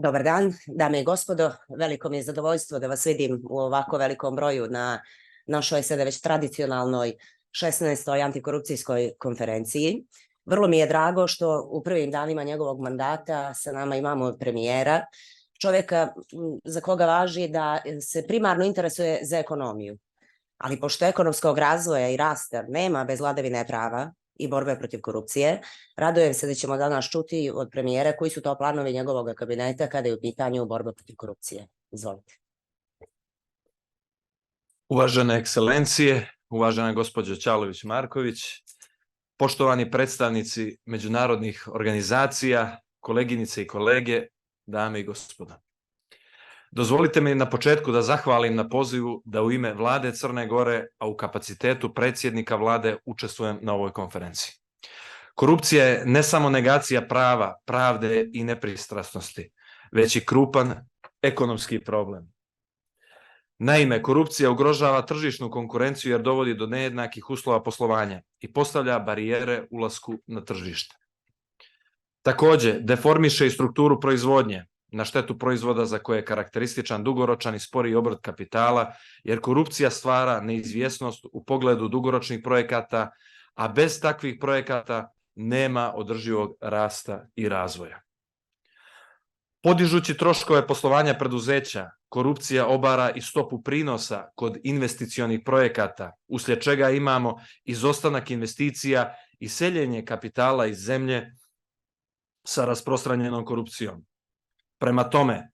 Dobar dan, dame i gospodo. Veliko mi je zadovoljstvo da vas vidim u ovako velikom broju na našoj sada već tradicionalnoj 16. antikorupcijskoj konferenciji. Vrlo mi je drago što u prvim danima njegovog mandata sa nama imamo premijera, čovjeka za koga važi da se primarno interesuje za ekonomiju. Ali pošto ekonomskog razvoja i rasta nema bez vladavine prava i borbe protiv korupcije, radujem se da ćemo danas čuti od premijera koji su to planovi njegovog kabineta kada je u pitanju borba protiv korupcije. Izvolite. Uvažene ekscelencije, uvažena gospođo Ćalović Marković, poštovani predstavnici međunarodnih organizacija, koleginice i kolege, dame i gospodo. Dozvolite mi na početku da zahvalim na pozivu da u ime Vlade Crne Gore, a u kapacitetu predsjednika Vlade učestvujem na ovoj konferenciji. Korupcija je ne samo negacija prava, pravde i nepristrasnosti, već i krupan ekonomski problem. Naime, korupcija ugrožava tržišnu konkurenciju jer dovodi do nejednakih uslova poslovanja i postavlja barijere ulasku na tržište. Također, deformiše i strukturu proizvodnje, na štetu proizvoda za koje je karakterističan dugoročan i spori obrt kapitala, jer korupcija stvara neizvjesnost u pogledu dugoročnih projekata, a bez takvih projekata nema održivog rasta i razvoja. Podižući troškove poslovanja preduzeća, korupcija obara i stopu prinosa kod investicionih projekata, uslijed čega imamo izostanak investicija i seljenje kapitala iz zemlje sa rasprostranjenom korupcijom. Prema tome,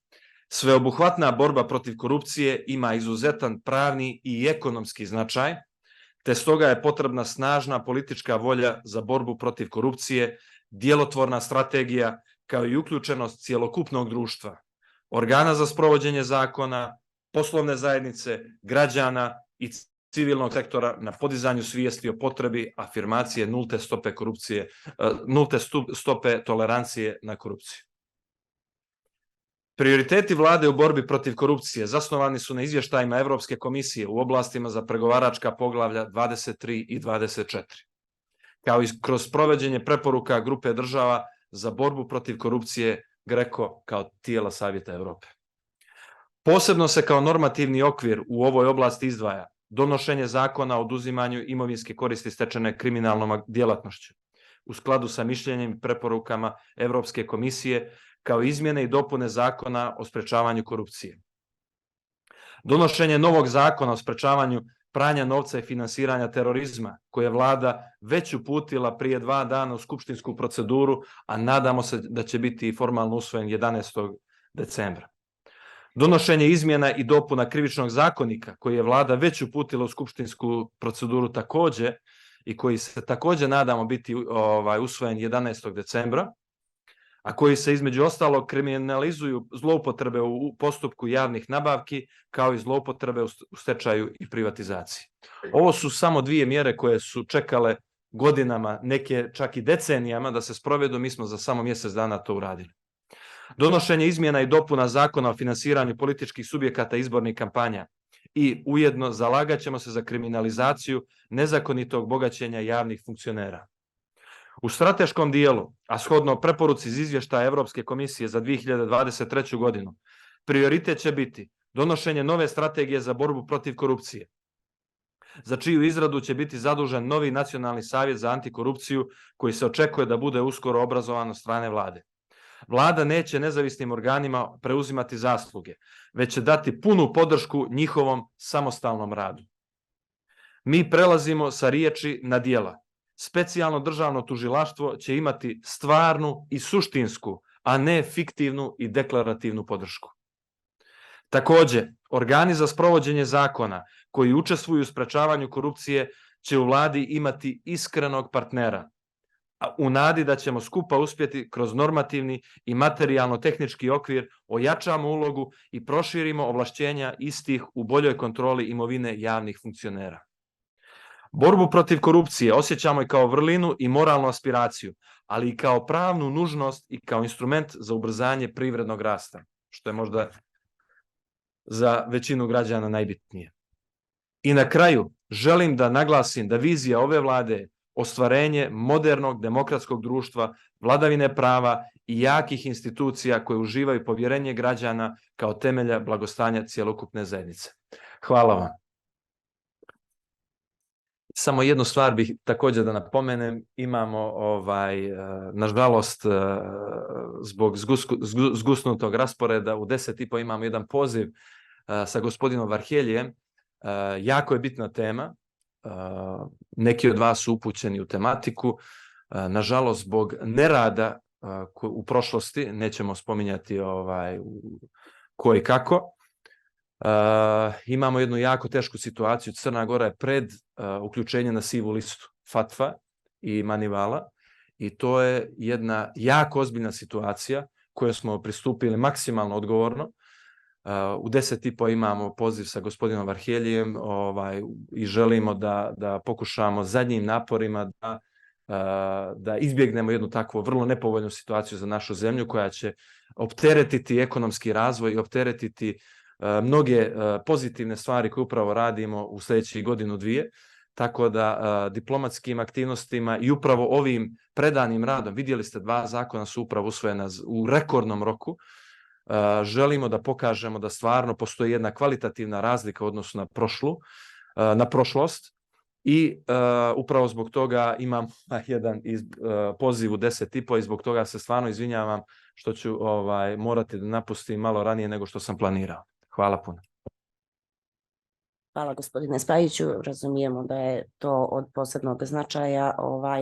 sveobuhvatna borba protiv korupcije ima izuzetan pravni i ekonomski značaj, te stoga je potrebna snažna politička volja za borbu protiv korupcije, djelotvorna strategija, kao i uključenost cjelokupnog društva, organa za sprovođenje zakona, poslovne zajednice, građana i civilnog sektora na podizanju svijesti o potrebi afirmacije nulte stope tolerancije na korupciju. Prioriteti vlade u borbi protiv korupcije zasnovani su na izvještajima Evropske komisije u oblastima za pregovaračka poglavlja 23 i 24, kao i kroz provođenje preporuka grupe država za borbu protiv korupcije GRECO kao tijela Savjeta Evrope. Posebno se kao normativni okvir u ovoj oblasti izdvaja donošenje zakona o oduzimanju imovinske koristi stečene kriminalnom djelatnošću, u skladu sa mišljenjem i preporukama Evropske komisije, kao izmjene i dopune zakona o sprečavanju korupcije. Donošenje novog zakona o sprečavanju pranja novca i finansiranja terorizma, koje je vlada već uputila prije 2 dana u skupštinsku proceduru, a nadamo se da će biti formalno usvojen 11. decembra. Donošenje izmjena i dopuna krivičnog zakonika, koji je vlada već uputila u skupštinsku proceduru također i koji se također nadamo biti usvojen 11. decembra, a koji se između ostalog kriminalizuju zloupotrebe u postupku javnih nabavki, kao i zloupotrebe u stečaju i privatizaciji. Ovo su samo 2 mjere koje su čekale godinama, neke čak i decenijama da se sprovedu, mi smo za samo mjesec dana to uradili. Donošenje izmjena i dopuna zakona o finansiranju političkih subjekata izbornih kampanja i ujedno zalagat ćemo se za kriminalizaciju nezakonitog bogaćenja javnih funkcionera. U strateškom dijelu, a shodno preporuci iz izvještaja Evropske komisije za 2023. godinu, prioritet će biti donošenje nove strategije za borbu protiv korupcije, za čiju izradu će biti zadužen novi Nacionalni savjet za antikorupciju, koji se očekuje da bude uskoro obrazovan od strane vlade. Vlada neće nezavisnim organima preuzimati zasluge, već će dati punu podršku njihovom samostalnom radu. Mi prelazimo sa riječi na djela. Specijalno državno tužilaštvo će imati stvarnu i suštinsku, a ne fiktivnu i deklarativnu podršku. Također, organi za sprovođenje zakona koji učestvuju u sprečavanju korupcije će u vladi imati iskrenog partnera, u nadi da ćemo skupa uspjeti kroz normativni i materijalno-tehnički okvir ojačamo ulogu i proširimo ovlašćenja istih u boljoj kontroli imovine javnih funkcionera. Borbu protiv korupcije osjećamo i kao vrlinu i moralnu aspiraciju, ali i kao pravnu nužnost i kao instrument za ubrzanje privrednog rasta, što je možda za većinu građana najbitnije. I na kraju želim da naglasim da vizija ove vlade ostvarenje modernog demokratskog društva, vladavine prava i jakih institucija koje uživaju povjerenje građana kao temelja blagostanja cjelokupne zajednice. Hvala vam. Samo jednu stvar bih također da napomenem, imamo nažalost zbog zgusnutog rasporeda u 10:30 imamo jedan poziv sa gospodinom Varheljem. Jako je bitna tema, neki od vas su upućeni u tematiku, nažalost zbog nerada u prošlosti, nećemo spominjati ko i kako, imamo jednu jako tešku situaciju. Crna Gora je pred uključenje na sivu listu Fatva i Manivala i to je jedna jako ozbiljna situacija koju smo pristupili maksimalno odgovorno. U 10:30 imamo poziv sa gospodinom Varheljem i želimo da pokušamo zadnjim naporima da izbjegnemo jednu takvu vrlo nepovoljnu situaciju za našu zemlju koja će opteretiti ekonomski razvoj i opteretiti mnoge pozitivne stvari koje upravo radimo u sljedećih godinu, dvije. Tako da diplomatskim aktivnostima i upravo ovim predanim radom, vidjeli ste 2 zakona su upravo usvojena u rekordnom roku, želimo da pokažemo da stvarno postoji jedna kvalitativna razlika u odnosu na prošlost i upravo zbog toga imam jedan poziv u 10:30 i zbog toga se stvarno izvinjavam što ću morati da napustim malo ranije nego što sam planirao. Hvala puno. Hvala gospodine Spajiću, razumijemo da je to od posebnog značaja.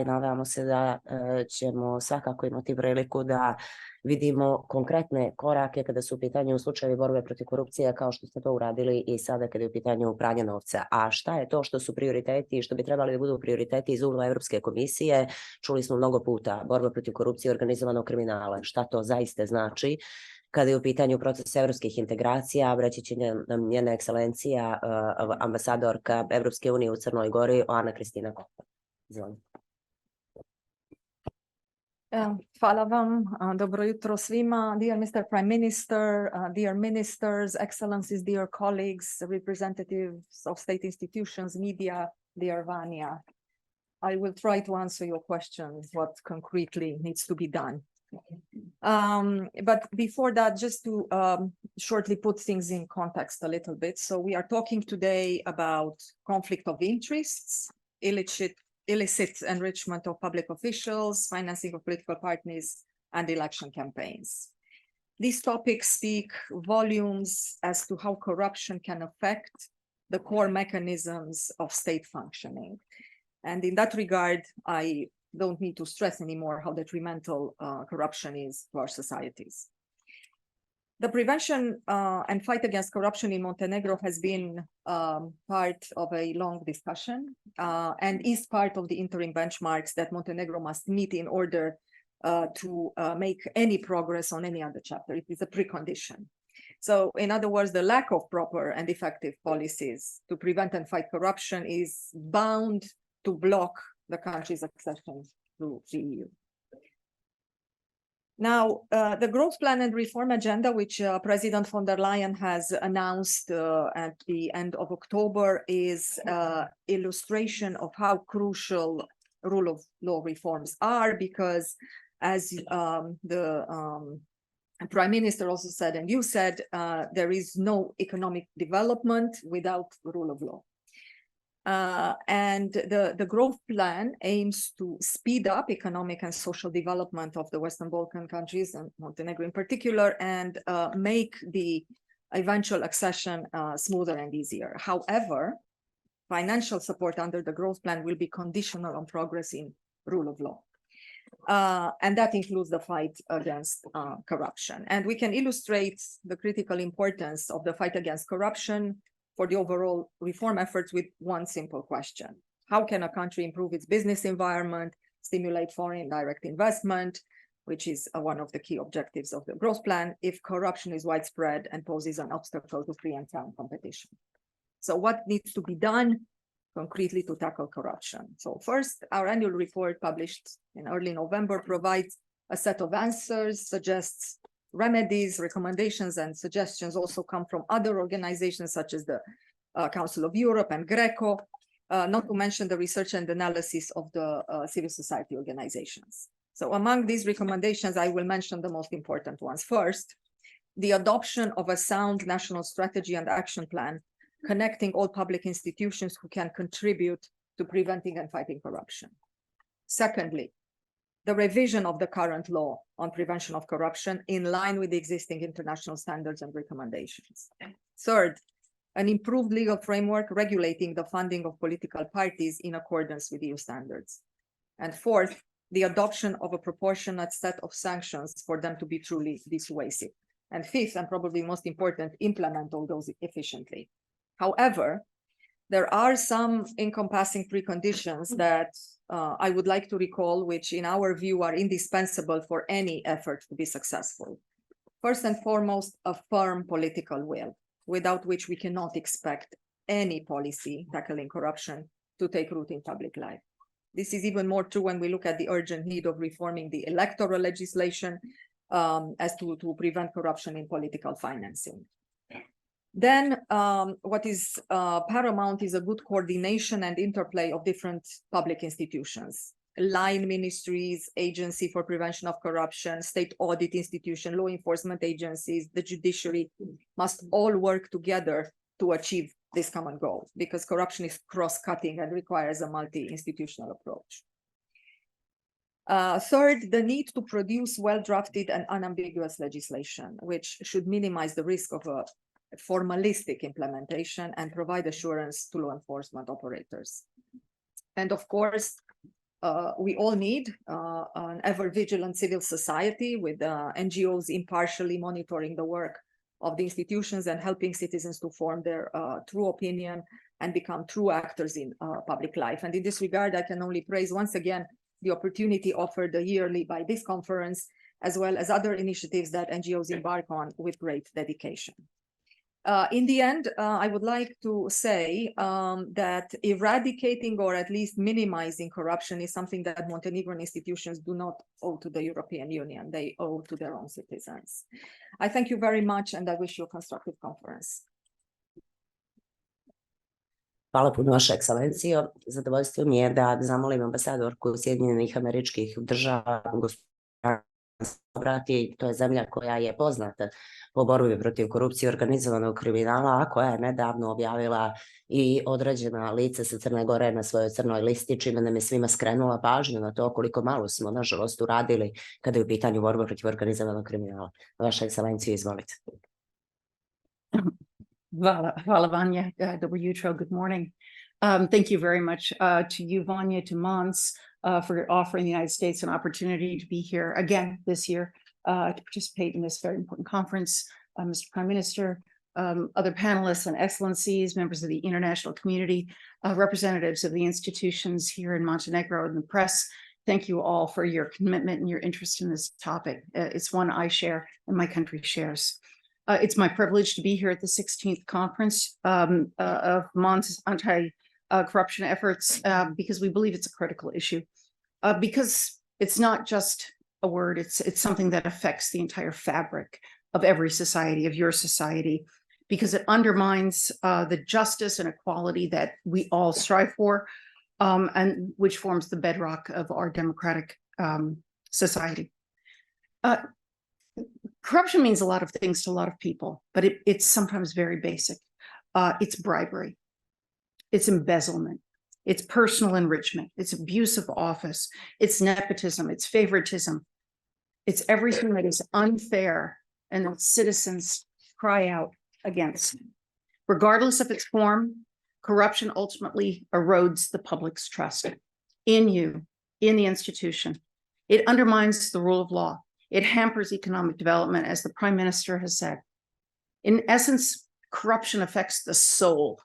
Nadamo se da ćemo svakako imati priliku da vidimo konkretne korake kada su u pitanju slučajevi borbe protiv korupcije, kao što ste to uradili i sada kada je u pitanju pranje novca. A šta je to što su prioriteti i što bi trebali da budu prioriteti iz ugla Evropske komisije? Čuli smo mnogo puta borba protiv korupcije i organizovanog kriminala. Šta to zaista znači? Kada je u pitanju proces evropskih integracija, reći će nam njena ekscelencija, ambasadorka Evropske unije u Crnoj Gori, Oana Cristina. Izvolite. Hvala vam. Dobro jutro svima. Dear Mr. Prime Minister, dear ministers, excellencies, dear colleagues, representatives of state institutions, media, dear Vanja. I will try to answer your questions, what concretely needs to be done. But before that, just to shortly put things in context a little bit. So we are talking today about conflict of interests, illicit enrichment of public officials, financing of political parties, and election campaigns. These topics speak volumes as to how corruption can affect the core mechanisms of state functioning. And in that regard, I don't need to stress anymore how detrimental corruption is to our societies. The prevention and fight against corruption in Montenegro has been part of a long discussion and is part of the interim benchmarks that Montenegro must meet in order to make any progress on any other chapter. It is a precondition. So in other words, the lack of proper and effective policies to prevent and fight corruption is bound to block the country's accession to the EU. Now, the growth plan and reform agenda, which President von der Leyen has announced at the end of October, is illustration of how crucial rule of law reforms are, because as the Prime Minister also said, and you said, there is no economic development without rule of law. And the growth plan aims to speed up economic and social development of the Western Balkan countries, and Montenegro in particular, and make the eventual accession smoother and easier. However, financial support under the growth plan will be conditional on progress in rule of law. And that includes the fight against corruption. And we can illustrate the critical importance of the fight against corruption for the overall reform efforts with one simple question. How can a country improve its business environment, stimulate foreign direct investment, which is one of the key objectives of the growth plan, if corruption is widespread and poses an obstacle to free and sound competition? So what needs to be done concretely to tackle corruption? So first, our annual report published in early November provides a set of answers, suggests remedies, recommendations, and suggestions also come from other organizations such as the Council of Europe and Greco. not to mention the research and analysis of the civil society organizations. So among these recommendations, I will mention the most important ones. First, the adoption of a sound national strategy and action plan connecting all public institutions who can contribute to preventing and fighting corruption. Secondly, the revision of the current law on prevention of corruption in line with the existing international standards and recommendations. Third, an improved legal framework regulating the funding of political parties in accordance with EU standards. And fourth, the adoption of a proportionate set of sanctions for them to be truly dissuasive. And fifth, and probably most important, implement all those efficiently. However, there are some encompassing preconditions that I would like to recall, which in our view are indispensable for any effort to be successful. First and foremost, a firm political will, without which we cannot expect any policy tackling corruption to take root in public life. This is even more true when we look at the urgent need of reforming the electoral legislation as to prevent corruption in political financing. Then what is paramount is a good coordination and interplay of different public institutions. Line ministries, Agency for Prevention of Corruption, state audit institution, law enforcement agencies, the judiciary must all work together to achieve this common goal, because corruption is cross-cutting and requires a multi-institutional approach. Third, the need to produce well-drafted and unambiguous legislation, which should minimize the risk of a formalistic implementation and provide assurance to law enforcement operators. And of course, we all need an ever-vigilant civil society with NGOs impartially monitoring the work of the institutions and helping citizens to form their true opinion and become true actors in public life. And in this regard, I can only praise once again the opportunity offered yearly by this conference, as well as other initiatives that NGOs embark on with great dedication. In the end, I would like to say that eradicating or at least minimizing corruption is something that Montenegrin institutions do not owe to the European Union. They owe to their own citizens. I thank you very much and I wish you a constructive conference. Hvala puno, Vaša ekscelencijo. Zadovoljstvo mi je da zamolim ambasadorku Sjedinjenih Američkih Država, obrati. To je zemlja koja je poznata po borbi protiv korupcije i organizovanog kriminala, a koja je nedavno objavila i određena lica sa Crne Gore na svojoj crnoj listi, čime nam je svima skrenula pažnju na to koliko malo smo, nažalost, uradili kada je u pitanju borba protiv organizovanog kriminala. Vaša ekscelencijo, izvolite. Hvala, Vanja. Dobro jutro, good morning. Thank you very much to you, Vanja, to Mons, for offering the United States an opportunity to be here again this year to participate in this very important conference. Mr. Prime Minister, other panelists and excellencies, members of the international community, representatives of the institutions here in Montenegro and the press, thank you all for your commitment and your interest in this topic. It's one I share and my country shares. It's my privilege to be here at the 16th conference of Mons anti-corruption efforts because we believe it's a critical issue. Because it's not just a word, it's something that affects the entire fabric of every society, of your society, because it undermines the justice and equality that we all strive for, and which forms the bedrock of our democratic society. Corruption means a lot of things to a lot of people, but it's sometimes very basic. It's bribery, it's embezzlement, it's personal enrichment, it's abuse of office, it's nepotism, it's favoritism. It's everything that is unfair and that citizens cry out against. Regardless of its form, corruption ultimately erodes the public's trust in you, in the institution. It undermines the rule of law. It hampers economic development, as the Prime Minister has said. In essence, corruption affects the soul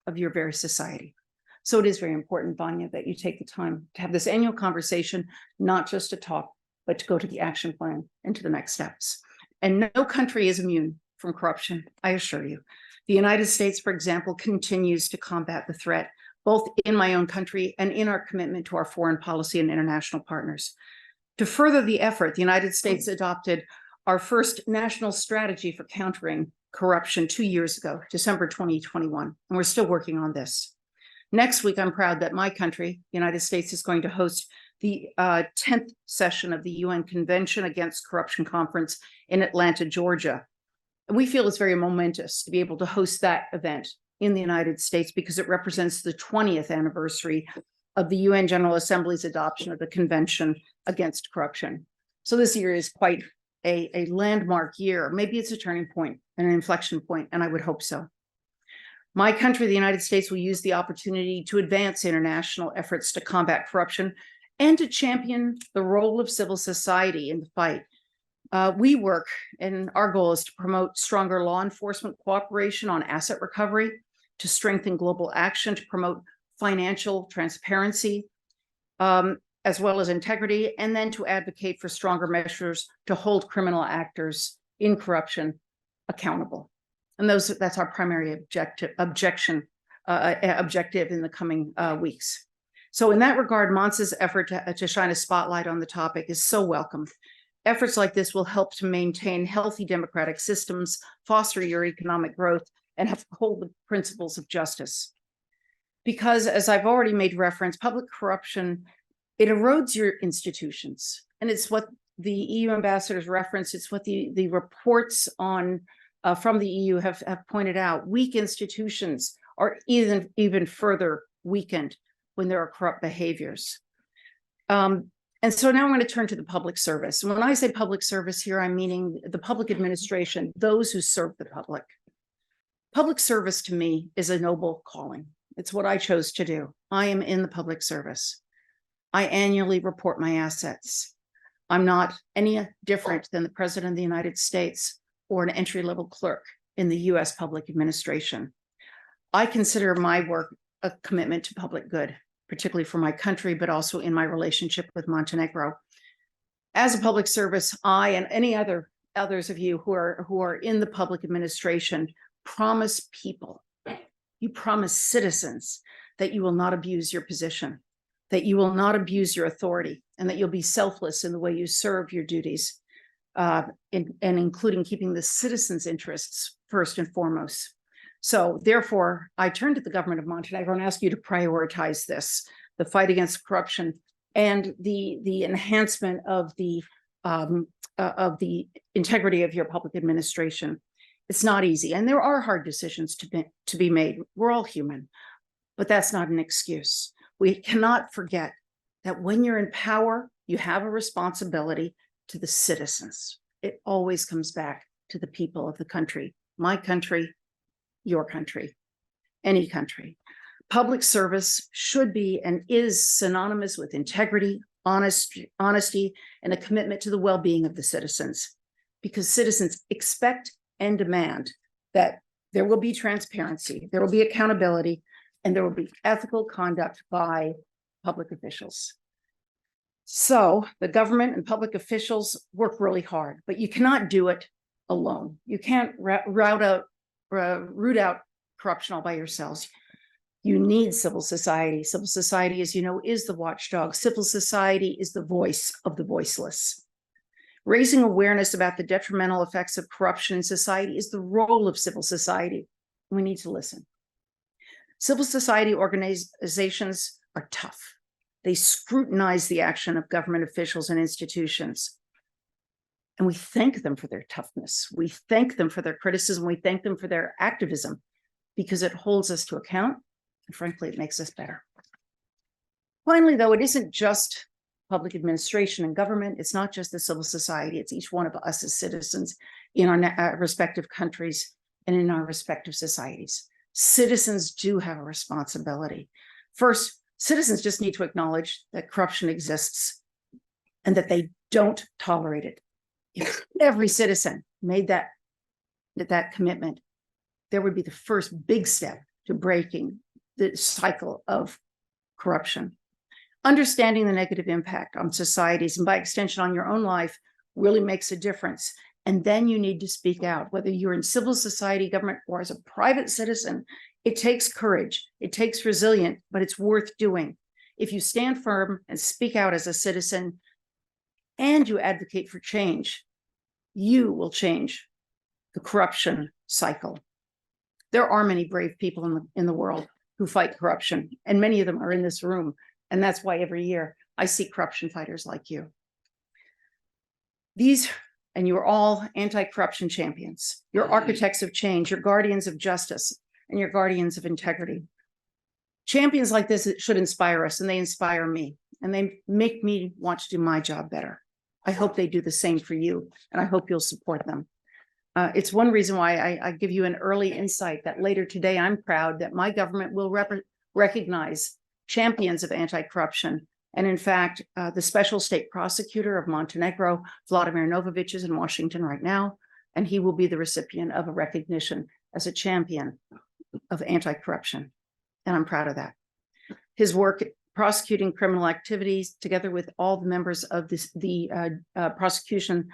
of your very society. So it is very important, Vanja, that you take the time to have this annual conversation, not just to talk, but to go to the action plan and to the next steps. And no country is immune from corruption, I assure you. The United States, for example, continues to combat the threat, both in my own country and in our commitment to our foreign policy and international partners. To further the effort, the United States adopted our first national strategy for countering corruption 2 years ago, December 2021, and we're still working on this. Next week, I'm proud that my country, the United States, is going to host the 10th session of the UN Convention Against Corruption Conference in Atlanta, Georgia. And we feel it's very momentous to be able to host that event in the United States because it represents the 20th anniversary of the UN General Assembly's adoption of the Convention Against Corruption. So this year is quite a landmark year. Maybe it's a turning point, an inflection point, and I would hope so. My country, the United States, will use the opportunity to advance international efforts to combat corruption and to champion the role of civil society in the fight. We work, and our goal is to promote stronger law enforcement cooperation on asset recovery, to strengthen global action, to promote financial transparency, as well as integrity, and then to advocate for stronger measures to hold criminal actors in corruption accountable. And that's our primary objective in the coming weeks. So in that regard, MONSA's effort to shine a spotlight on the topic is so welcome. Efforts like this will help to maintain healthy democratic systems, foster your economic growth, and uphold the principles of justice. Because, as I've already made reference, public corruption, it erodes your institutions. And it's what the EU ambassadors referenced. It's what the reports on from the EU have pointed out. Weak institutions are even further weakened when there are corrupt behaviors. And so now I'm going to turn to the public service. And when I say public service here, I'm meaning the public administration, those who serve the public. Public service to me is a noble calling. It's what I chose to do. I am in the public service. I annually report my assets. I'm not any different than the President of the United States or an entry-level clerk in the US public administration. I consider my work a commitment to public good, particularly for my country, but also in my relationship with Montenegro. As a public service, I and any others of you who are in the public administration promise people, you promise citizens that you will not abuse your position, that you will not abuse your authority, and that you'll be selfless in the way you serve your duties, and including keeping the citizens' interests first and foremost. So therefore, I turn to the government of Montenegro and ask you to prioritize this, the fight against corruption and the enhancement of the integrity of your public administration. It's not easy, and there are hard decisions to be made. We're all human, but that's not an excuse. We cannot forget that when you're in power, you have a responsibility to the citizens. It always comes back to the people of the country, my country, your country, any country. Public service should be and is synonymous with integrity, honesty, and a commitment to the well-being of the citizens, because citizens expect and demand that there will be transparency, there will be accountability, and there will be ethical conduct by public officials. So the government and public officials work really hard, but you cannot do it alone. You can't root out corruption all by yourselves. You need civil society. Civil society, as you know, is the watchdog. Civil society is the voice of the voiceless. Raising awareness about the detrimental effects of corruption in society is the role of civil society. We need to listen. Civil society organizations are tough. They scrutinize the action of government officials and institutions. And we thank them for their toughness. We thank them for their criticism. We thank them for their activism because it holds us to account. And frankly, it makes us better. Finally, though, it isn't just public administration and government. It's not just the civil society. It's each one of us as citizens in our respective countries and in our respective societies. Citizens do have a responsibility. First, citizens just need to acknowledge that corruption exists and that they don't tolerate it. If every citizen made that commitment, there would be the first big step to breaking the cycle of corruption. Understanding the negative impact on societies and by extension on your own life really makes a difference. And then you need to speak out, whether you're in civil society, government, or as a private citizen. It takes courage, it takes resilience, but it's worth doing. If you stand firm and speak out as a citizen and you advocate for change, you will change the corruption cycle. There are many brave people in the world who fight corruption, and many of them are in this room. And that's why every year I see corruption fighters like you. And you're all anti-corruption champions. You're architects of change, you're guardians of justice, and you're guardians of integrity. Champions like this should inspire us, and they inspire me, and they make me want to do my job better. I hope they do the same for you, and I hope you'll support them. It's one reason why I give you an early insight that later today, I'm proud that my government will recognize champions of anti-corruption. And in fact, the special state prosecutor of Montenegro, Vladimir Novovic, is in Washington right now, and he will be the recipient of a recognition as a champion of anti-corruption. And I'm proud of that. His work prosecuting criminal activities, together with all the members of the prosecution,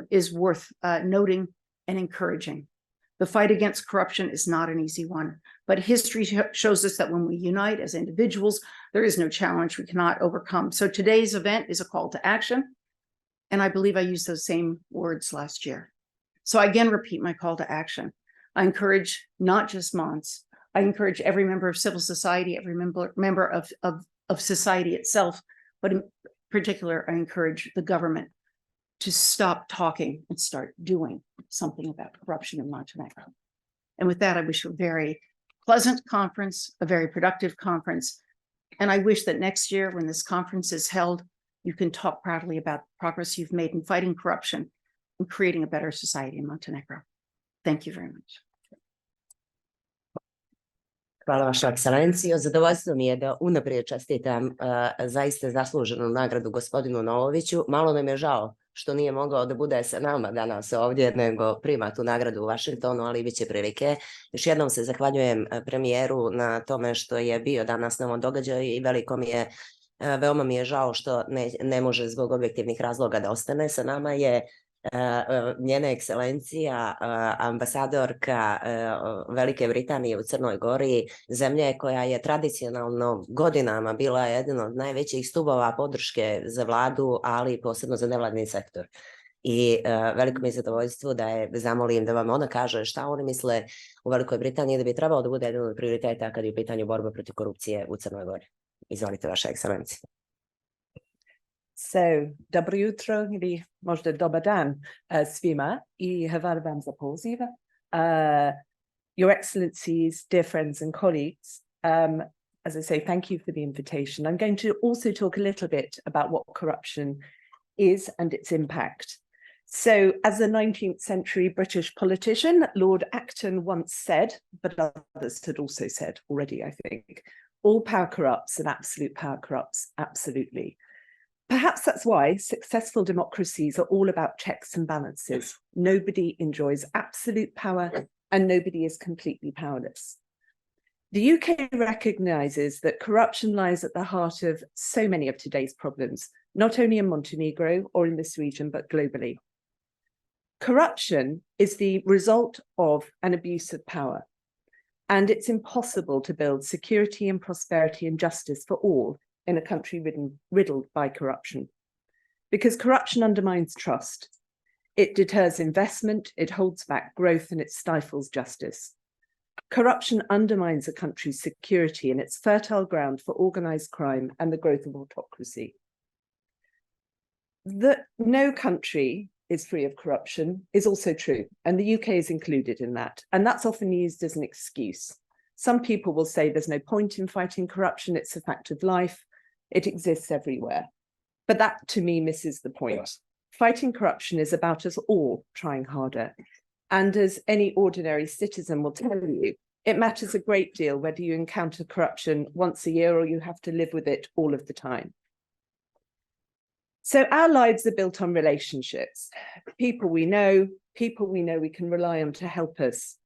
is worth noting and encouraging. The fight against corruption is not an easy one, but history shows us that when we unite as individuals, there is no challenge we cannot overcome. So today's event is a call to action, and I believe I used those same words last year. So I again repeat my call to action. I encourage not just Mons, I encourage every member of civil society, every member of society itself, but in particular, I encourage the government to stop talking and start doing something about corruption in Montenegro. And with that, I wish you a very pleasant conference, a very productive conference. And I wish that next year, when this conference is held, you can talk proudly about the progress you've made in fighting corruption and creating a better society in Montenegro. Thank you very much. Hvala vaša ekscelencijo. Zadovoljstvo mi je da unaprijed čestitam zaista zasluženu nagradu gospodinu Novoviću. Malo nam je žao što nije mogao da bude sa nama danas ovdje, nego prima tu nagradu u Vašingtonu, ali bit će prilike. Još jednom se zahvaljujem premijeru na tome što je bio danas na ovom događaju i veoma mi je žao što ne može zbog objektivnih razloga da ostane. Sa nama je njena ekscelencija, ambasadorka Velike Britanije u Crnoj Gori, zemlje koja je tradicionalno godinama bila jedan od najvećih stubova podrške za vladu, ali posebno za nevladni sektor. I veliko mi je zadovoljstvo da je zamolim da vam ona kaže šta oni misle u Velikoj Britaniji da bi trebalo da bude jedan od prioriteta kad je u pitanju borba protiv korupcije u Crnoj Gori. Izvolite, vaša ekscelencija. So, dobro jutro ili možda dobar dan svima I hvala vam za poziv. Your Excellencies, dear friends and colleagues, as I say, thank you for the invitation. I'm going to also talk a little bit about what corruption is and its impact. So, as a 19th century British politician, Lord Acton once said, but others had also said already, I think, all power corrupts and absolute power corrupts absolutely. Perhaps that's why successful democracies are all about checks and balances. Nobody enjoys absolute power and nobody is completely powerless. The UK recognises that corruption lies at the heart of so many of today's problems, not only in Montenegro or in this region, but globally. Corruption is the result of an abuse of power, and it's impossible to build security and prosperity and justice for all in a country riddled by corruption. Because corruption undermines trust. It deters investment, it holds back growth, and it stifles justice. Corruption undermines a country's security and it's fertile ground for organised crime and the growth of autocracy. That no country is free of corruption is also true, and the UK is included in that, and that's often used as an excuse. Some people will say there's no point in fighting corruption, it's a fact of life, it exists everywhere. But that, to me, misses the point. Fighting corruption is about us all trying harder. And as any ordinary citizen will tell you, it matters a great deal whether you encounter corruption once a year or you have to live with it all of the time. So our lives are built on relationships. People we know we can rely on to help us.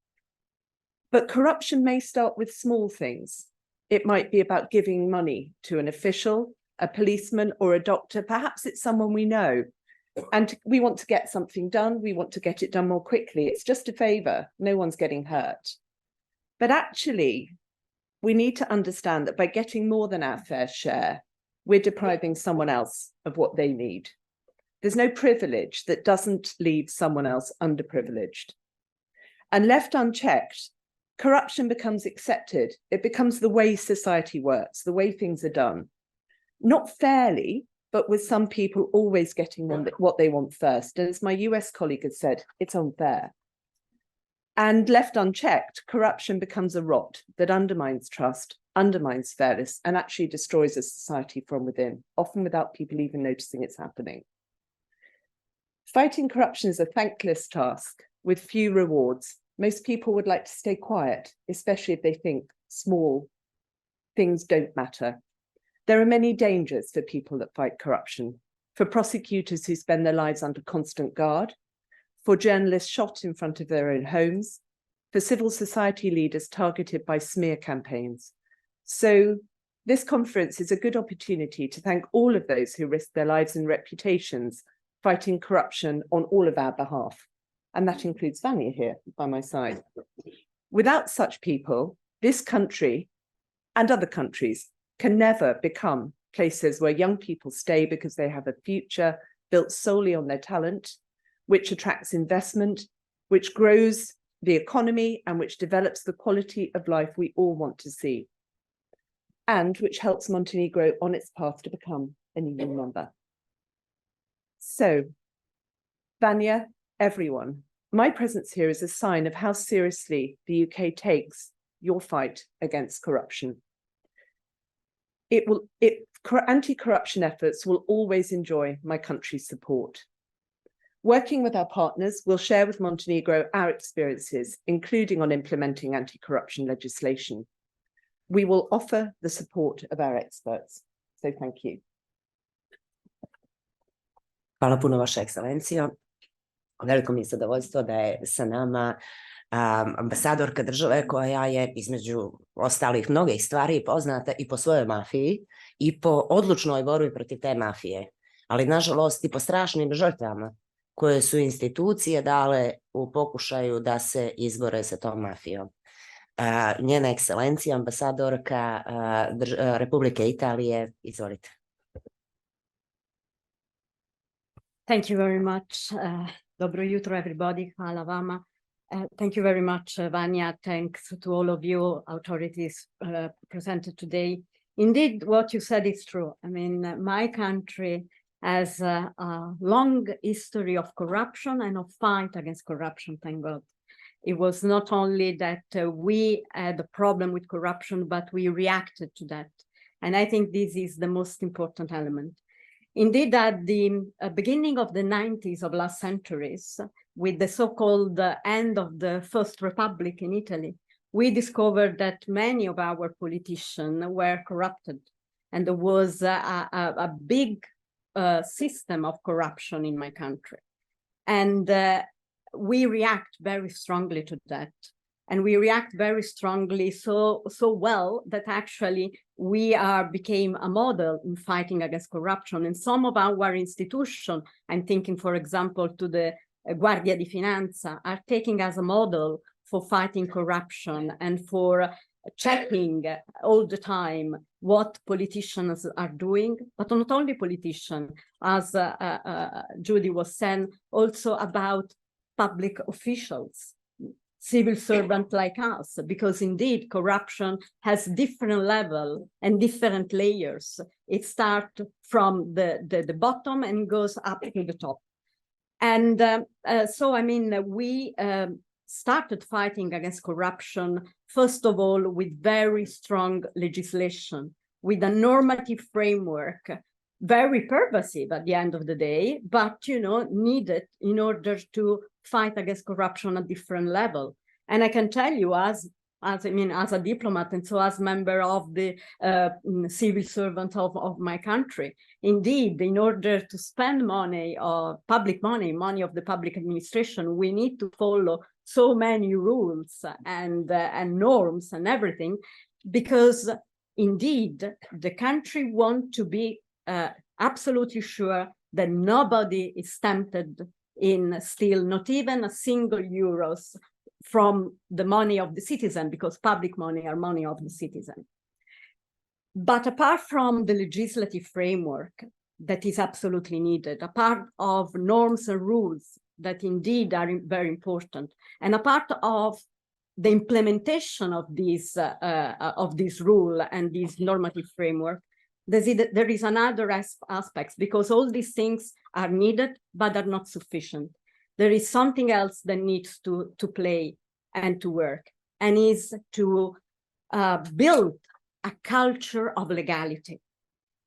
But corruption may start with small things. It might be about giving money to an official, a policeman, or a doctor. Perhaps it's someone we know. And we want to get something done. We want to get it done more quickly. It's just a favour. No one's getting hurt. But actually, we need to understand that by getting more than our fair share, we're depriving someone else of what they need. There's no privilege that doesn't leave someone else underprivileged. And left unchecked, corruption becomes accepted. It becomes the way society works, the way things are done. Not fairly, but with some people always getting what they want first. And as my US colleague has said, it's unfair. And left unchecked, corruption becomes a rot that undermines trust, undermines fairness, and actually destroys a society from within, often without people even noticing it's happening. Fighting corruption is a thankless task with few rewards. Most people would like to stay quiet, especially if they think small things don't matter. There are many dangers for people that fight corruption, for prosecutors who spend their lives under constant guard, for journalists shot in front of their own homes, for civil society leaders targeted by smear campaigns. So this conference is a good opportunity to thank all of those who risk their lives and reputations fighting corruption on all of our behalf. And that includes Vanja here by my side. Without such people, this country and other countries can never become places where young people stay because they have a future built solely on their talent, which attracts investment, which grows the economy, and which develops the quality of life we all want to see, and which helps Montenegro on its path to become an EU member. So, Vanja, everyone, my presence here is a sign of how seriously the UK takes your fight against corruption. Anti-corruption efforts will always enjoy my country's support. Working with our partners, we'll share with Montenegro our experiences, including on implementing anti-corruption legislation. We will offer the support of our experts. So thank you. Hvala puno, Vaša ekscelencijo. Veliko mi je zadovoljstvo da je sa nama ambasadorka države koja je između ostalih mnogih stvari poznata i po svojoj mafiji i po odlučnoj borbi protiv te mafije, ali nažalost i po strašnim žrtvama koje su institucije dale u pokušaju da se izbore sa tom mafijom. Njena ekscelencija, ambasadorka Republike Italije, izvolite. Thank you very much. Dobro jutro, everybody. Hvala vama. Thank you very much, Vanja. Thanks to all of you authorities presented today. Indeed, what you said is true. I mean, my country has a long history of corruption and of fight against corruption, thank God. It was not only that we had a problem with corruption, but we reacted to that. And I think this is the most important element. Indeed, at the beginning of the 90s of last centuries, with the so-called end of the First Republic in Italy, we discovered that many of our politicians were corrupted. And there was a big system of corruption in my country. And we react very strongly to that. And we react very strongly so well that actually we became a model in fighting against corruption. And some of our institutions, I'm thinking, for example, to the Guardia di Finanza, are taking as a model for fighting corruption and for checking all the time what politicians are doing, but not only politicians, as Judy was saying, also about public officials, civil servants like us, because indeed corruption has different levels and different layers. It starts from the bottom and goes up to the top. And so, I mean, we started fighting against corruption, first of all, with very strong legislation, with a normative framework, very pervasive at the end of the day, but, you know, needed in order to fight against corruption at different level. And I can tell you, as a diplomat and so as member of the civil servant of my country, indeed, in order to spend money or public money of the public administration, we need to follow so many rules and norms and everything, because indeed the country wants to be absolutely sure that nobody is tempted in steal not even a single euros from the money of the citizen, because public money are money of the citizen. But apart from the legislative framework that is absolutely needed, a part of norms and rules that indeed are very important, and a part of the implementation of this rule and this normative framework, there is another aspect, because all these things are needed, but are not sufficient. There is something else that needs to play and to work, and is to build a culture of legality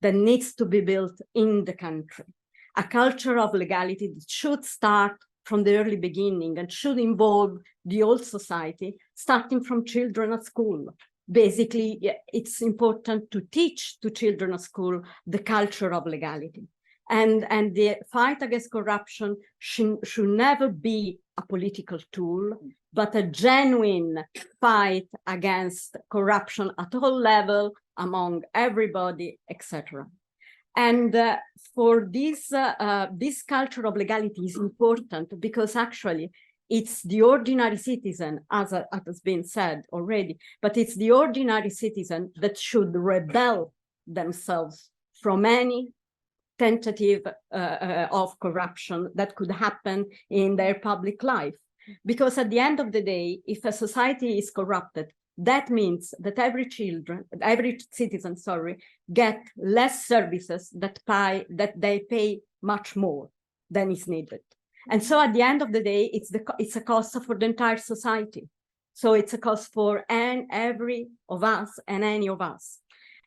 that needs to be built in the country. A culture of legality that should start from the early beginning and should involve the whole society, starting from children at school. Basically, it's important to teach to children at school the culture of legality. And the fight against corruption should never be a political tool, but a genuine fight against corruption at all levels, among everybody, etc. And for this culture of legality is important because actually it's the ordinary citizen, as has been said already, but it's the ordinary citizen that should rebel themselves from any tentative of corruption that could happen in their public life. Because at the end of the day, if a society is corrupted, that means that every citizen, get less services that they pay much more than is needed. And so at the end of the day, it's a cost for the entire society. So it's a cost for every of us and any of us.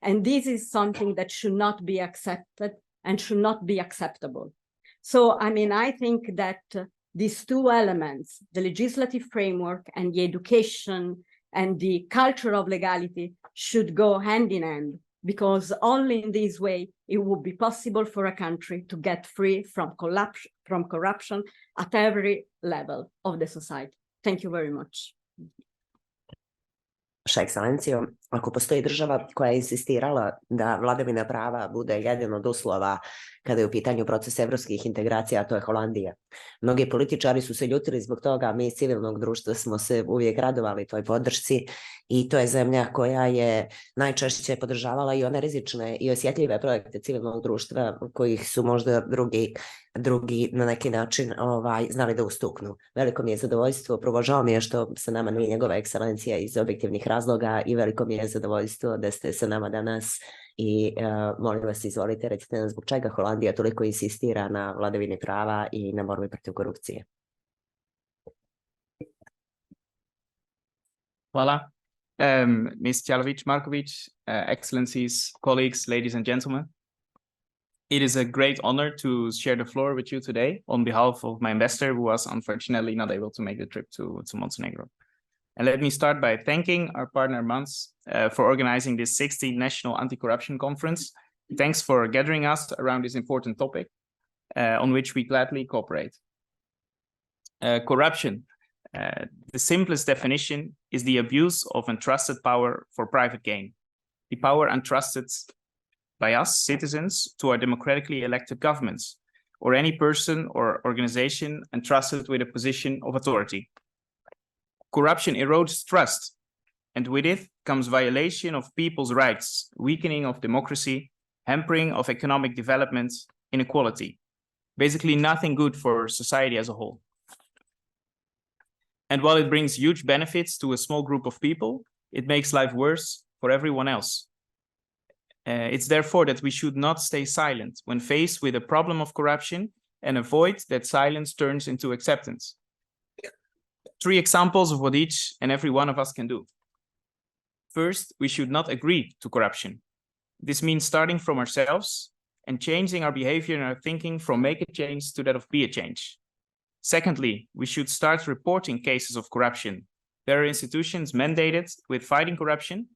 And this is something that should not be accepted and should not be acceptable. So, I mean, I think that these two elements, the legislative framework and the education and the culture of legality, should go hand in hand, because only in this way it would be possible for a country to get free from corruption at every level of the society. Thank you very much. Vaša ekscelencijo, ako postoji država koja je insistirala da vladavina prava bude jedan od uslova kada je u pitanju proces evropskih integracija, to je Holandija. Mnogi političari su se ljutili zbog toga, mi iz civilnog društva smo se uvijek radovali toj podršci i to je zemlja koja je najčešće podržavala i one rizične i osjetljive projekte civilnog društva kojih su možda drugi na neki način znali da ustuknu. Veliko mi je zadovoljstvo, prvo žao mi je što sa nama nije njegova ekscelencija iz objektivnih razloga i veliko mi je zadovoljstvo da ste sa nama danas i molim vas, izvolite, recite nam zbog čega Holandija toliko insistira na vladavini prava i na borbi protiv korupcije. Hvala. Ms. Ćalović, Marković, Excellencies, colleagues, ladies and gentlemen. It is a great honor to share the floor with you today on behalf of my ambassador, who was unfortunately not able to make the trip to Montenegro. And let me start by thanking our partner Mans for organizing this 16th National Anti-Corruption Conference. Thanks for gathering us around this important topic on which we gladly cooperate. Corruption, the simplest definition, is the abuse of entrusted power for private gain. The power entrusted by us, citizens, to our democratically elected governments, or any person or organization entrusted with a position of authority. Corruption erodes trust, and with it comes violation of people's rights, weakening of democracy, hampering of economic development, inequality. Basically nothing good for society as a whole. And while it brings huge benefits to a small group of people, it makes life worse for everyone else. It's therefore that we should not stay silent when faced with a problem of corruption and avoid that silence turns into acceptance. 3 examples of what each and every one of us can do. First, we should not agree to corruption. This means starting from ourselves and changing our behavior and our thinking from make a change to that of be a change. Secondly, we should start reporting cases of corruption. There are institutions mandated with fighting corruption,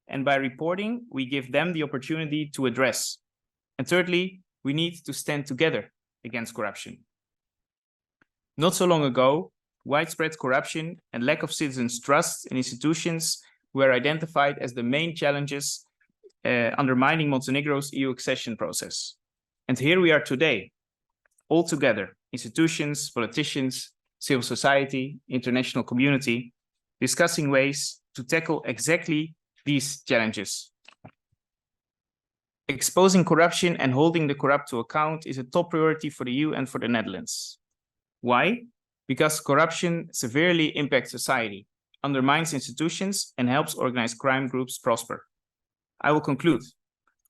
and by reporting, we give them the opportunity to address. And thirdly, we need to stand together against corruption. Not so long ago, widespread corruption and lack of citizens' trust in institutions were identified as the main challenges undermining Montenegro's EU accession process. And here we are today, all together, institutions, politicians, civil society, international community, discussing ways to tackle exactly these challenges. Exposing corruption and holding the corrupt to account is a top priority for the EU and for the Netherlands. Why? Because corruption severely impacts society. undermines institutions, and helps organized crime groups prosper. I will conclude.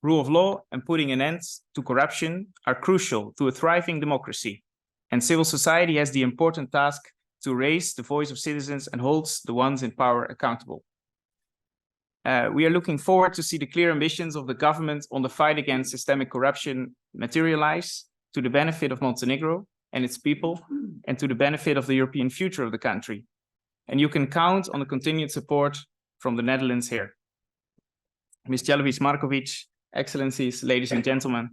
Rule of law and putting an end to corruption are crucial to a thriving democracy, and civil society has the important task to raise the voice of citizens and holds the ones in power accountable. We are looking forward to see the clear ambitions of the government on the fight against systemic corruption materialize to the benefit of Montenegro and its people, and to the benefit of the European future of the country. And you can count on the continued support from the Netherlands here. Ms. Ćalović, Marković, Excellencies, ladies and gentlemen,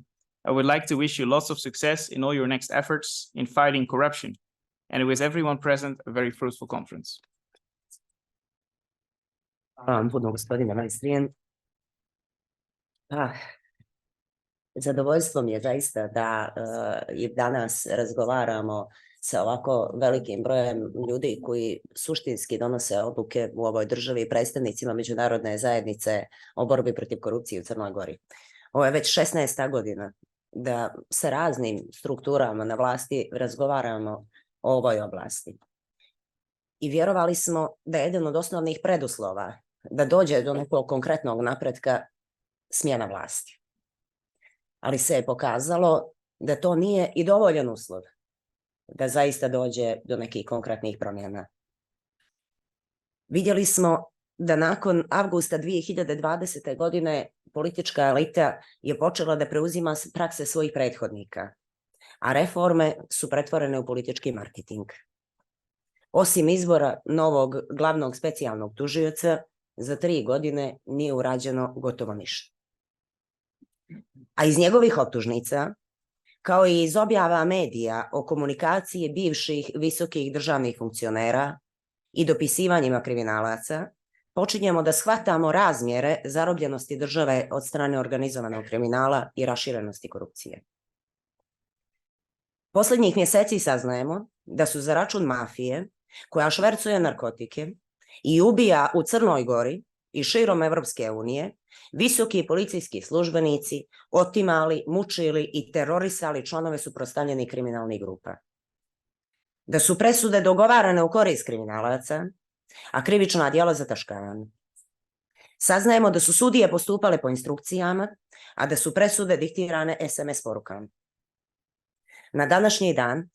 I would like to wish you lots of success in all your next efforts in fighting corruption, and with everyone present, a very fruitful conference. Hvala vam puno, gospodine Strien. Zadovoljstvo mi je zaista da i danas razgovaramo sa ovako velikim brojem ljudi koji suštinski donose odluke u ovoj državi, predstavnicima međunarodne zajednice o borbi protiv korupcije u Crnoj Gori. Ovo je već 16. godina da sa raznim strukturama na vlasti razgovaramo o ovoj oblasti. I vjerovali smo da je jedan od osnovnih preduslova da dođe do nekog konkretnog napretka smjena vlasti. Ali se je pokazalo da to nije i dovoljan uslov da zaista dođe do nekih konkretnih promjena. Vidjeli smo da nakon avgusta 2020. godine politička elita je počela da preuzima prakse svojih prethodnika, a reforme su pretvorene u politički marketing. Osim izbora novog glavnog specijalnog tužioca, za 3 godine nije urađeno gotovo ništa. A iz njegovih optužnica, kao i iz objava medija o komunikaciji bivših visokih državnih funkcionera i dopisivanjima kriminalaca, počinjemo da shvatamo razmjere zarobljenosti države od strane organizovanog kriminala i raširenosti korupcije. Posljednjih mjeseci saznajemo da su za račun mafije, koja švercuje narkotike i ubija u Crnoj Gori i širom Evropske unije, visoki policijski službenici otimali, mučili i terorisali članove suprotstavljenih kriminalnih grupa. Da su presude dogovarane u korist kriminalaca, a krivična djela zataškavana. Saznajemo da su sudije postupale po instrukcijama, a da su presude diktirane SMS porukama. Na današnji dan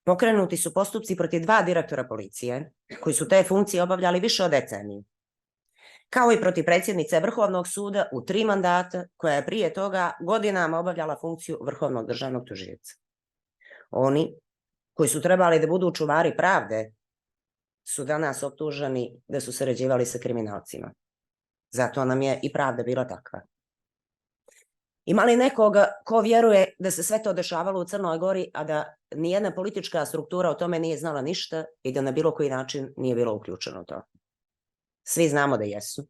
pokrenuti su postupci protiv 2 direktora policije, koji su te funkcije obavljali više od deceniju, kao i protiv predsjednice Vrhovnog suda u 3 mandata, koja je prije toga godinama obavljala funkciju Vrhovnog državnog tužioca. Oni, koji su trebali da budu čuvari pravde, su danas optuženi da su sarađivali sa kriminalcima. Zato nam je i pravda bila takva. Ima li nekoga ko vjeruje da se sve to dešavalo u Crnoj Gori, a da nijedna politička struktura o tome nije znala ništa i da na bilo koji način nije bilo uključeno u to? Svi znamo da jesu.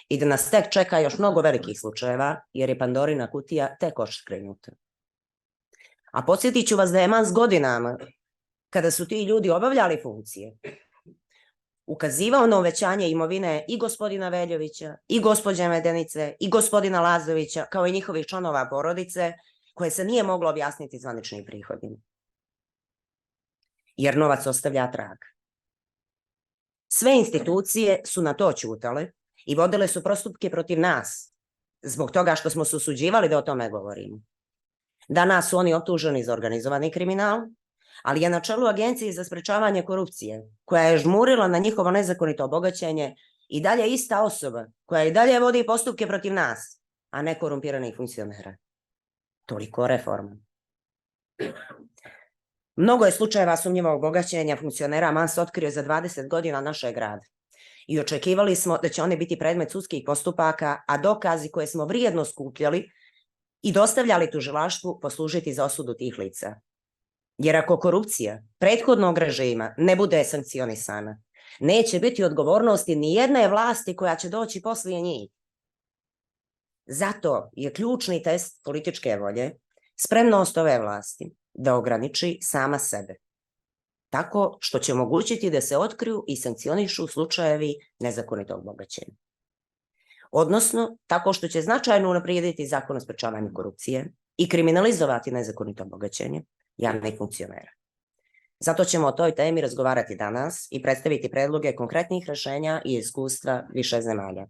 I da nas tek čeka još mnogo velikih slučajeva, jer je Pandorina kutija tek otkrenuta. A podsjetit ću vas da je mas godinama, kada su ti ljudi obavljali funkcije, ukazivao na uvećanje imovine i gospodina Veljovića, i gospođe Medenice, i gospodina Lazovića, kao i njihovih članova porodice, koje se nije moglo objasniti zvaničnim prihodima. Jer novac ostavlja trag. Sve institucije su na to ćutale i vodile su postupke protiv nas, zbog toga što smo se usuđivali da o tome govorimo. Danas su oni optuženi za organizovani kriminal, ali je na čelu Agencije za sprečavanje korupcije, koja je žmurila na njihovo nezakonito obogaćenje, i dalje ista osoba koja i dalje vodi postupke protiv nas, a ne korumpiranih funkcionera. Toliko o reformama. Mnogo je slučajeva sumnjivog bogaćenja funkcionera Mans otkrio za 20 godina našeg rada i očekivali smo da će oni biti predmet sudskih postupaka, a dokazi koje smo vrijedno skupljali i dostavljali tužilaštvu poslužiti za osudu tih lica. Jer ako korupcija prethodnog režima ne bude sankcionisana, neće biti odgovornosti ni jedne vlasti koja će doći poslije njih. Zato je ključni test političke volje spremnost ove vlasti da ograniči sama sebe, tako što će omogućiti da se otkriju i sankcionišu slučajevi nezakonitog bogaćenja. Odnosno, tako što će značajno unaprijediti zakon o sprečavanju korupcije i kriminalizovati nezakonito bogaćenje javnih funkcionera. Zato ćemo o toj temi razgovarati danas i predstaviti predloge konkretnih rešenja i iskustva više zemalja.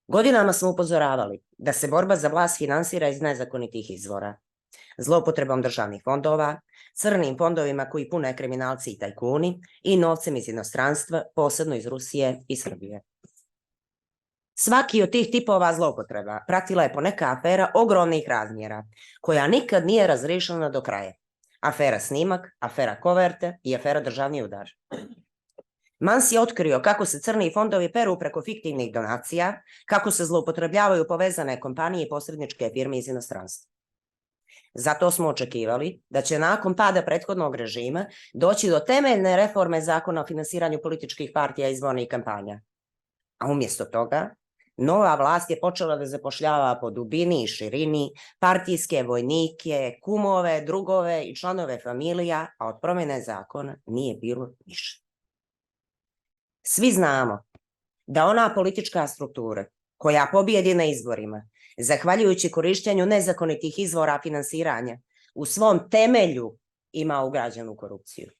Godinama smo upozoravali da se borba za vlast finansira iz nezakonitih izvora, zloupotrebom državnih fondova, crnim fondovima koji pune kriminalci i tajkuni i novcem iz inostranstva, posebno iz Rusije i Srbije. Svaki od tih tipova zloupotreba pratila je poneka afera ogromnih razmjera, koja nikad nije razrešena do kraja. Afera snimak, afera koverte i afera državni udar. Mans je otkrio kako se crni fondovi peru preko fiktivnih donacija, kako se zloupotrebljavaju povezane kompanije i posredničke firme iz inostranstva. Zato smo očekivali da će nakon pada prethodnog režima doći do temeljne reforme zakona o finansiranju političkih partija i izbornih kampanja. A umjesto toga, nova vlast je počela da zapošljava po dubini i širini partijske vojnike, kumove, drugove i članove familija, a od promjene zakona nije bilo ništa. Svi znamo da ona politička struktura koja pobjedi na izborima, zahvaljujući korištenju nezakonitih izvora finansiranja, u svom temelju ima ugrađenu korupciju.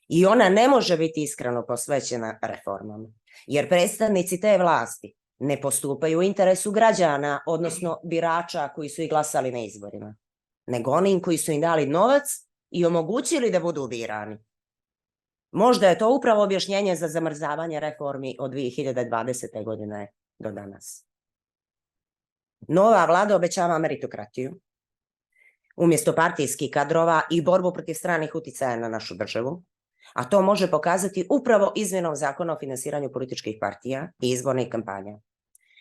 I ona ne može biti iskreno posvećena reformama, jer predstavnici te vlasti ne postupaju u interesu građana, odnosno birača koji su ih glasali na izborima, nego onim koji su im dali novac i omogućili da budu birani. Možda je to upravo objašnjenje za zamrzavanje reformi od 2020. godine do danas. Nova vlada obećava meritokratiju, umjesto partijskih kadrova i borbu protiv stranih uticaja na našu državu, a to može pokazati upravo izmjenom zakona o finansiranju političkih partija i izbornih kampanja.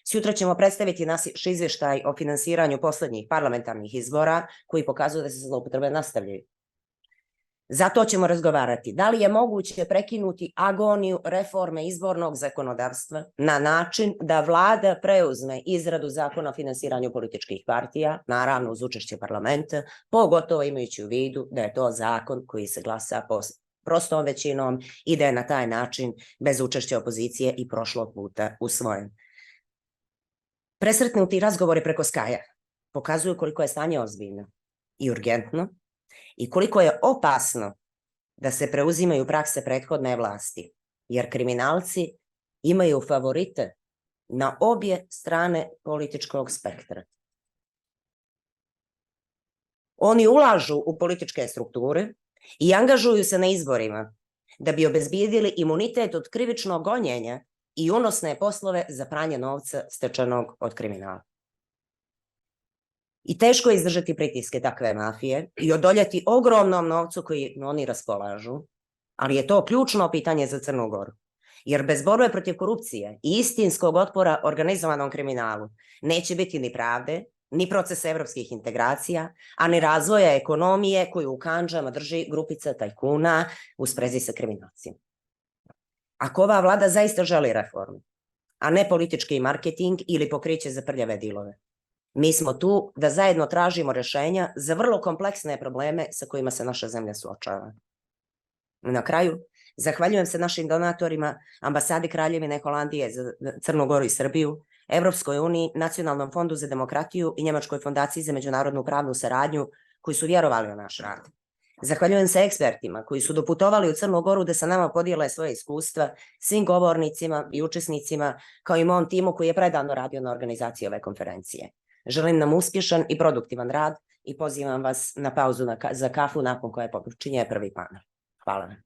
Sutra ćemo predstaviti naš izvještaj o finansiranju poslednjih parlamentarnih izbora koji pokazuju da se zloupotrebe nastavljaju. Zato ćemo razgovarati da li je moguće prekinuti agoniju reforme izbornog zakonodavstva na način da vlada preuzme izradu zakona o finansiranju političkih partija, naravno uz učešće parlamenta, pogotovo imajući u vidu da je to zakon koji se glasa prostom većinom i da je na taj način bez učešća opozicije i prošlog puta usvojen. Presretnuti razgovori preko Skype pokazuju koliko je stanje ozbiljno i urgentno i koliko je opasno da se preuzimaju prakse prethodne vlasti, jer kriminalci imaju favorite na obje strane političkog spektra. Oni ulažu u političke strukture i angažuju se na izborima da bi obezbijedili imunitet od krivičnog gonjenja i unosne poslove za pranje novca stečenog od kriminala. I teško je izdržati pritiske takve mafije i odoljeti ogromnom novcu koji oni raspolažu, ali je to ključno pitanje za Crnu Goru. Jer bez borbe protiv korupcije i istinskog otpora organizovanom kriminalu neće biti ni pravde, ni procesa evropskih integracija, a ni razvoja ekonomije koju u kandžama drži grupica tajkuna u sprezi sa kriminalcima. Ako ova vlada zaista želi reformu, a ne politički marketing ili pokriće za prljave dilove, mi smo tu da zajedno tražimo rešenja za vrlo kompleksne probleme sa kojima se naša zemlja suočava. Na kraju, zahvaljujem se našim donatorima, Ambasadi Kraljevine Holandije za Crnu Goru i Srbiju, Evropskoj uniji, Nacionalnom fondu za demokratiju i Njemačkoj fondaciji za međunarodnu pravnu saradnju koji su vjerovali u naš rad. Zahvaljujem se ekspertima koji su doputovali u Crnu Goru da sa nama podijele svoje iskustva, svim govornicima i učesnicima, kao i mom timu koji je predavno radio na organizaciji ove konferencije. Želim nam uspješan i produktivan rad i pozivam vas na pauzu za kafu nakon koje počinje prvi panel. Hvala vam.